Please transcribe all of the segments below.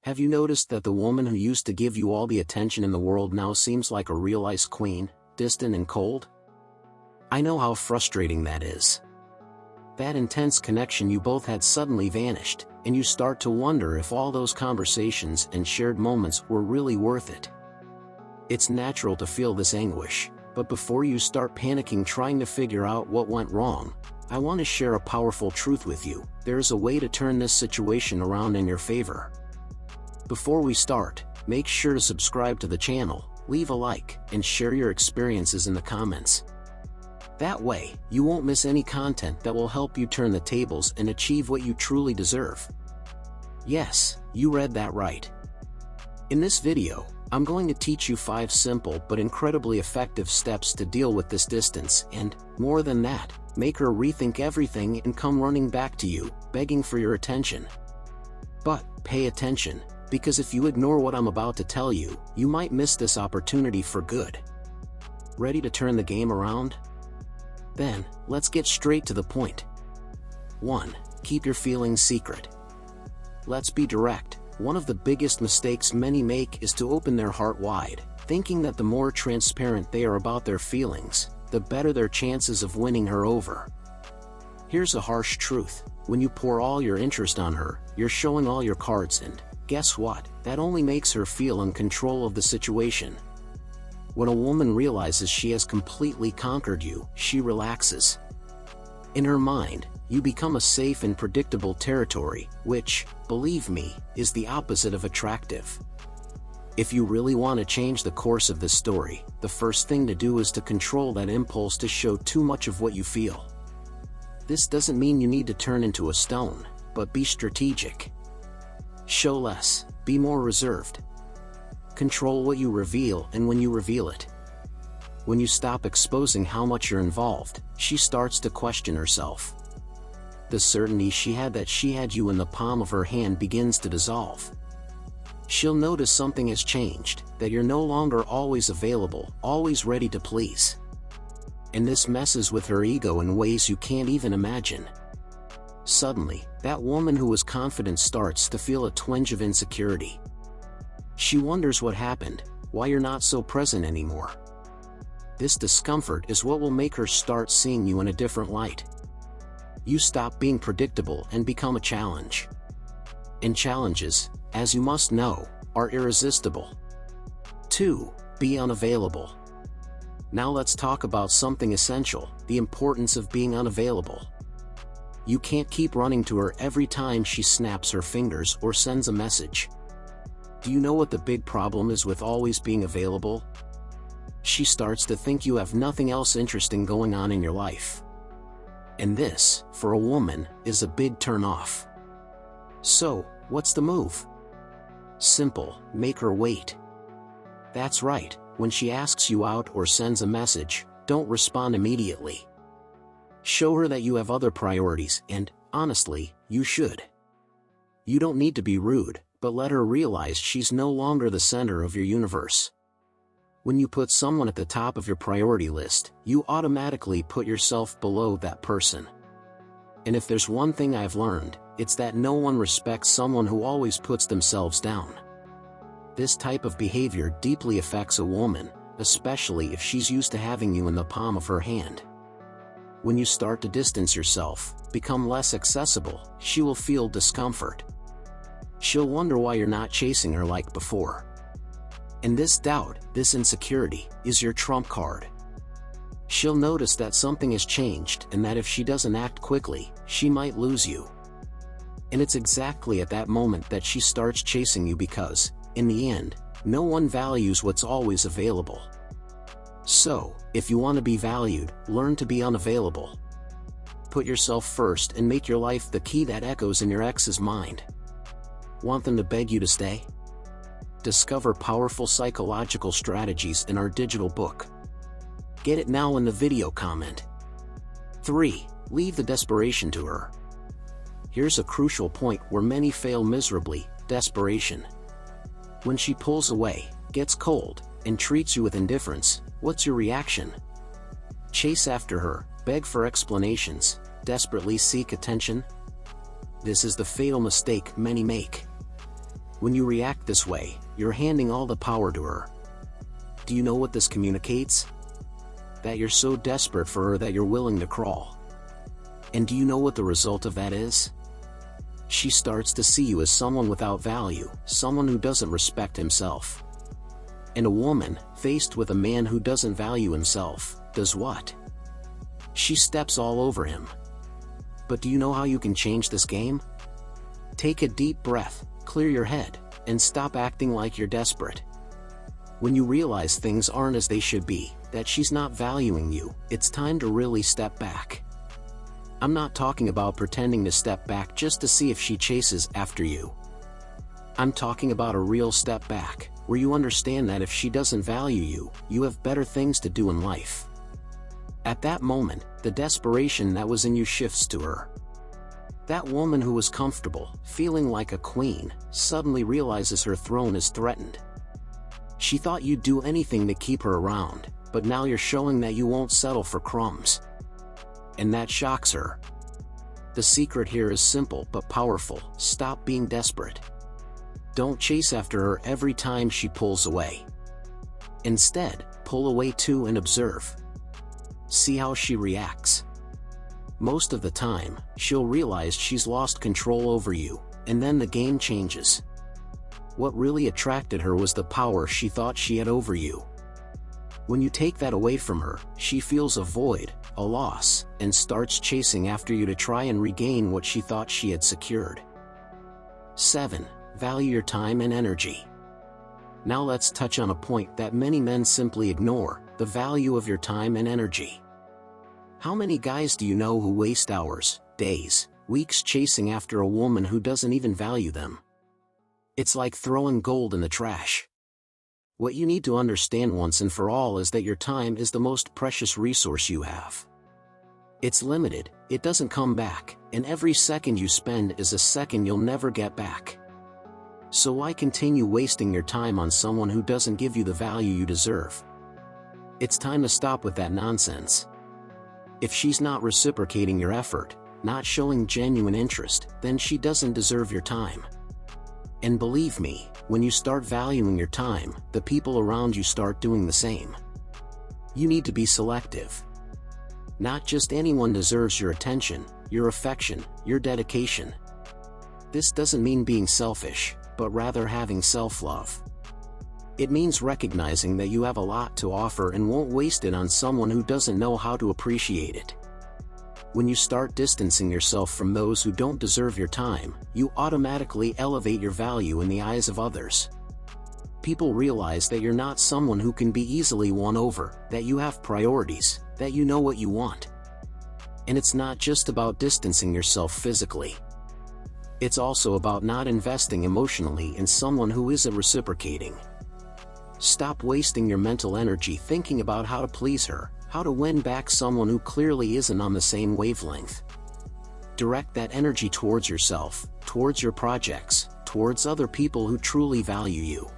Have you noticed that the woman who used to give you all the attention in the world now seems like a real ice queen, distant and cold? I know how frustrating that is. That intense connection you both had suddenly vanished, and you start to wonder if all those conversations and shared moments were really worth it. It's natural to feel this anguish, but before you start panicking trying to figure out what went wrong, I want to share a powerful truth with you. There is a way to turn this situation around in your favor. Before we start, make sure to subscribe to the channel, leave a like, and share your experiences in the comments. That way, you won't miss any content that will help you turn the tables and achieve what you truly deserve. Yes, you read that right. In this video, I'm going to teach you 5 simple but incredibly effective steps to deal with this distance and, more than that, make her rethink everything and come running back to you, begging for your attention. But, pay attention, because if you ignore what I'm about to tell you, you might miss this opportunity for good. Ready to turn the game around? Then, let's get straight to the point. 1. Keep your feelings secret. Let's be direct. One of the biggest mistakes many make is to open their heart wide, thinking that the more transparent they are about their feelings, the better their chances of winning her over. Here's a harsh truth. When you pour all your interest on her, you're showing all your cards and, guess what? That only makes her feel in control of the situation. When a woman realizes she has completely conquered you, she relaxes. In her mind, you become a safe and predictable territory, which, believe me, is the opposite of attractive. If you really want to change the course of this story, the first thing to do is to control that impulse to show too much of what you feel. This doesn't mean you need to turn into a stone, but be strategic. Show less, be more reserved. Control what you reveal and when you reveal it. When you stop exposing how much you're involved, she starts to question herself. The certainty she had that she had you in the palm of her hand begins to dissolve. She'll notice something has changed, that you're no longer always available, always ready to please. And this messes with her ego in ways you can't even imagine. Suddenly, that woman who was confident starts to feel a twinge of insecurity. She wonders what happened, why you're not so present anymore. This discomfort is what will make her start seeing you in a different light. You stop being predictable and become a challenge. And challenges, as you must know, are irresistible. 2. Be unavailable. Now let's talk about something essential, the importance of being unavailable. You can't keep running to her every time she snaps her fingers or sends a message. Do you know what the big problem is with always being available? She starts to think you have nothing else interesting going on in your life. And this, for a woman, is a big turn-off. So, what's the move? Simple, make her wait. That's right, when she asks you out or sends a message, don't respond immediately. Show her that you have other priorities and, honestly, you should. You don't need to be rude, but let her realize she's no longer the center of your universe. When you put someone at the top of your priority list, you automatically put yourself below that person. And if there's one thing I've learned, it's that no one respects someone who always puts themselves down. This type of behavior deeply affects a woman, especially if she's used to having you in the palm of her hand. When you start to distance yourself, become less accessible, she will feel discomfort. She'll wonder why you're not chasing her like before. And this doubt, this insecurity, is your trump card. She'll notice that something has changed and that if she doesn't act quickly, she might lose you. And it's exactly at that moment that she starts chasing you because, in the end, no one values what's always available. So, if you want to be valued, learn to be unavailable. Put yourself first and make your life the key that echoes in your ex's mind. Want them to beg you to stay? Discover powerful psychological strategies in our digital book. Get it now in the video comment. 3. Leave the desperation to her. Here's a crucial point where many fail miserably: desperation. When she pulls away, gets cold, and treats you with indifference, what's your reaction? Chase after her, beg for explanations, desperately seek attention? This is the fatal mistake many make. When you react this way, you're handing all the power to her. Do you know what this communicates? That you're so desperate for her that you're willing to crawl. And do you know what the result of that is? She starts to see you as someone without value, someone who doesn't respect himself. And a woman, faced with a man who doesn't value himself, does what? She steps all over him. But do you know how you can change this game? Take a deep breath, clear your head, and stop acting like you're desperate. When you realize things aren't as they should be, that she's not valuing you, it's time to really step back. I'm not talking about pretending to step back just to see if she chases after you. I'm talking about a real step back, where you understand that if she doesn't value you, you have better things to do in life. At that moment, the desperation that was in you shifts to her. That woman who was comfortable, feeling like a queen, suddenly realizes her throne is threatened. She thought you'd do anything to keep her around, but now you're showing that you won't settle for crumbs. And that shocks her. The secret here is simple but powerful: stop being desperate. Don't chase after her every time she pulls away. Instead, pull away too and observe. See how she reacts. Most of the time, she'll realize she's lost control over you, and then the game changes. What really attracted her was the power she thought she had over you. When you take that away from her, she feels a void, a loss, and starts chasing after you to try and regain what she thought she had secured. 7. Value your time and energy. Now let's touch on a point that many men simply ignore: the value of your time and energy. How many guys do you know who waste hours, days, weeks chasing after a woman who doesn't even value them? It's like throwing gold in the trash. What you need to understand once and for all is that your time is the most precious resource you have. It's limited, it doesn't come back, and every second you spend is a second you'll never get back. So why continue wasting your time on someone who doesn't give you the value you deserve? It's time to stop with that nonsense. If she's not reciprocating your effort, not showing genuine interest, then she doesn't deserve your time. And believe me, when you start valuing your time, the people around you start doing the same. You need to be selective. Not just anyone deserves your attention, your affection, your dedication. This doesn't mean being selfish, but rather having self-love. It means recognizing that you have a lot to offer and won't waste it on someone who doesn't know how to appreciate it. When you start distancing yourself from those who don't deserve your time, you automatically elevate your value in the eyes of others. People realize that you're not someone who can be easily won over, that you have priorities, that you know what you want. And it's not just about distancing yourself physically. It's also about not investing emotionally in someone who isn't reciprocating. Stop wasting your mental energy thinking about how to please her, how to win back someone who clearly isn't on the same wavelength. Direct that energy towards yourself, towards your projects, towards other people who truly value you.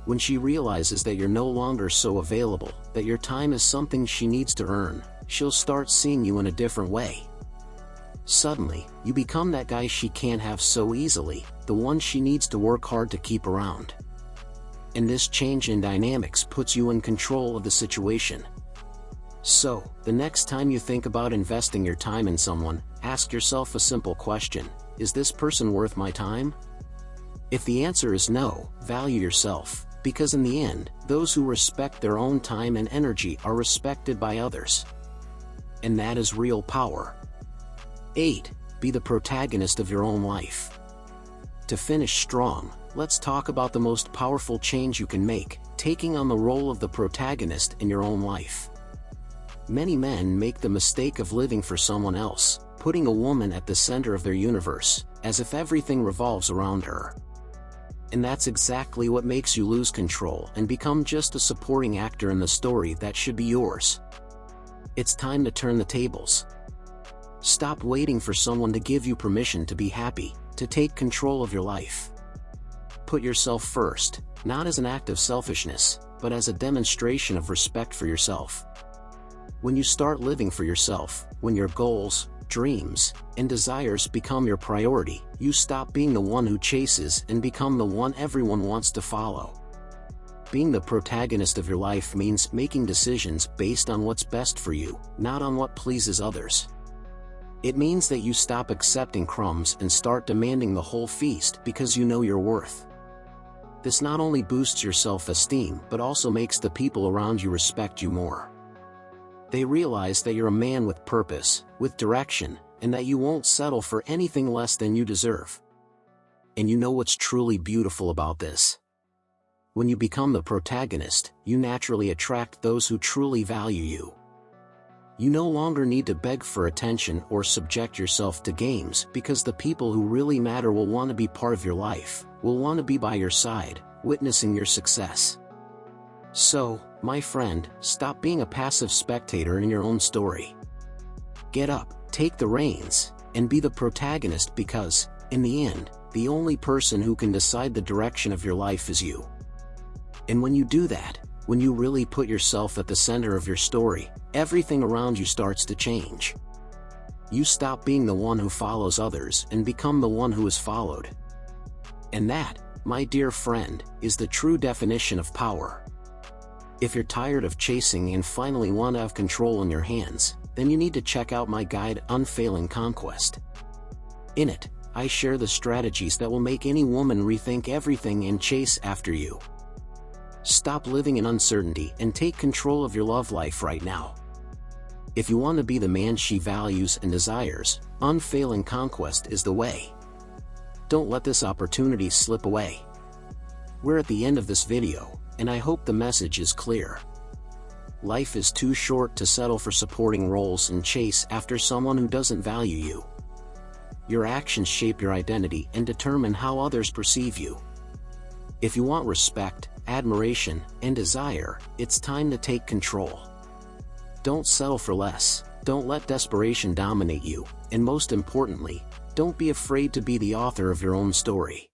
When she realizes that you're no longer so available, that your time is something she needs to earn, she'll start seeing you in a different way. Suddenly, you become that guy she can't have so easily, the one she needs to work hard to keep around. And this change in dynamics puts you in control of the situation. So, the next time you think about investing your time in someone, ask yourself a simple question: is this person worth my time? If the answer is no, value yourself, because in the end, those who respect their own time and energy are respected by others. And that is real power. 8. Be the protagonist of your own life. To finish strong, let's talk about the most powerful change you can make: taking on the role of the protagonist in your own life. Many men make the mistake of living for someone else, putting a woman at the center of their universe, as if everything revolves around her. And that's exactly what makes you lose control and become just a supporting actor in the story that should be yours. It's time to turn the tables. Stop waiting for someone to give you permission to be happy, to take control of your life. Put yourself first, not as an act of selfishness, but as a demonstration of respect for yourself. When you start living for yourself, when your goals, dreams, and desires become your priority, you stop being the one who chases and become the one everyone wants to follow. Being the protagonist of your life means making decisions based on what's best for you, not on what pleases others. It means that you stop accepting crumbs and start demanding the whole feast because you know your worth. This not only boosts your self-esteem but also makes the people around you respect you more. They realize that you're a man with purpose, with direction, and that you won't settle for anything less than you deserve. And you know what's truly beautiful about this? When you become the protagonist, you naturally attract those who truly value you. You no longer need to beg for attention or subject yourself to games because the people who really matter will want to be part of your life, will want to be by your side, witnessing your success. So, my friend, stop being a passive spectator in your own story. Get up, take the reins, and be the protagonist because, in the end, the only person who can decide the direction of your life is you. And when you do that, when you really put yourself at the center of your story, everything around you starts to change. You stop being the one who follows others and become the one who is followed. And that, my dear friend, is the true definition of power. If you're tired of chasing and finally want to have control in your hands, then you need to check out my guide, Unfailing Conquest. In it, I share the strategies that will make any woman rethink everything and chase after you. Stop living in uncertainty and take control of your love life right now. If you want to be the man she values and desires, Unfailing Conquest is the way. Don't let this opportunity slip away. We're at the end of this video, and I hope the message is clear. Life is too short to settle for supporting roles and chase after someone who doesn't value you. Your actions shape your identity and determine how others perceive you. If you want respect, admiration, and desire, it's time to take control. Don't settle for less, don't let desperation dominate you, and most importantly, don't be afraid to be the author of your own story.